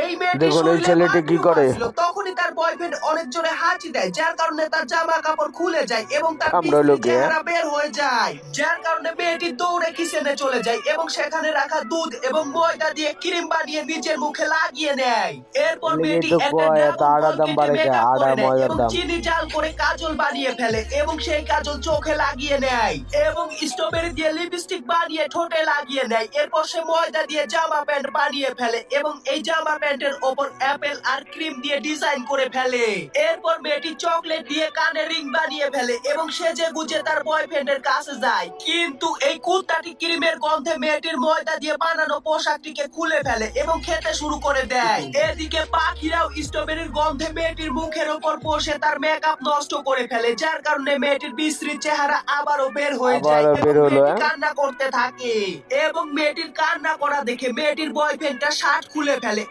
এই মেয়েটি দেখুন এই শরীরে ছেলেটি কি পাথর করে, ছিল, তখনই তার বয়ফ্রেন্ড অনেক জোরে হাঁচি দেয়, যার কারণে তার জামা কাপড় খুলে যায় এবং তার কামড়ায় বিশ্রী লোকে। চেহারা বের হয়ে যায়, যার কারণে মেয়েটি দৌড়ে কিচেনে চলে যায় এবং সেখানে রাখা দুধ এবং ময়দা দিয়ে ক্রিম বানিয়ে নিজের মুখে লাগিয়ে নেয়। এরপর লেগেই মেয়েটি তো একটা কয় এত ড্রাগন আড়ার ফল দাম কেটে বাড়ে কে, মেকআপ আড়া করে নেয় ময়দার এবং দাম। চিনি জাল করে কাজল বানিয়ে ফেলে এবং সেই কাজল চোখে লাগিয়ে নেয় এবং স্ট্রবেরি দিয়ে লিপস্টিক বানিয়ে ঠোঁটে লাগিয়ে নেয়। এরপর সে ময়দা দিয়ে জামা প্যান্ট বানিয়ে ফেলে এবং এই জামা প্যান্টের ওপর অ্যাপেল আর ক্রিম দিয়ে ডিজাইন করে ফেলে। এরপর মেয়েটি চকলেট দিয়ে কানে রিং বানিয়ে ফেলে এবং সেজে গুজে তার বয়ফ্রেন্ডের কাছে যায়, কিন্তু এই কুত্তাটি ক্রিমের গন্ধে মেয়েটির ময়দা দিয়ে বানানো পোশাকটিকে খুলে ফেলে এবং খেতে শুরু করে দেয়। এদিকে পাখিরাও স্ট্রবেরির গন্ধে মেয়েটির মুখের ওপর বসে তার মেকআপ নষ্ট করে ফেলে, যার কারণে মেয়েটির বিশ্রী চেহারা আবারও বের হয়ে আবার যায় এবং বের হলো। মেয়েটি কান্না করতে থাকে এবং মেয়েটির কান্না করা দেখে মেয়েটির বয়ফ্রেন্ডটা শার্ট খুলে ফেলে।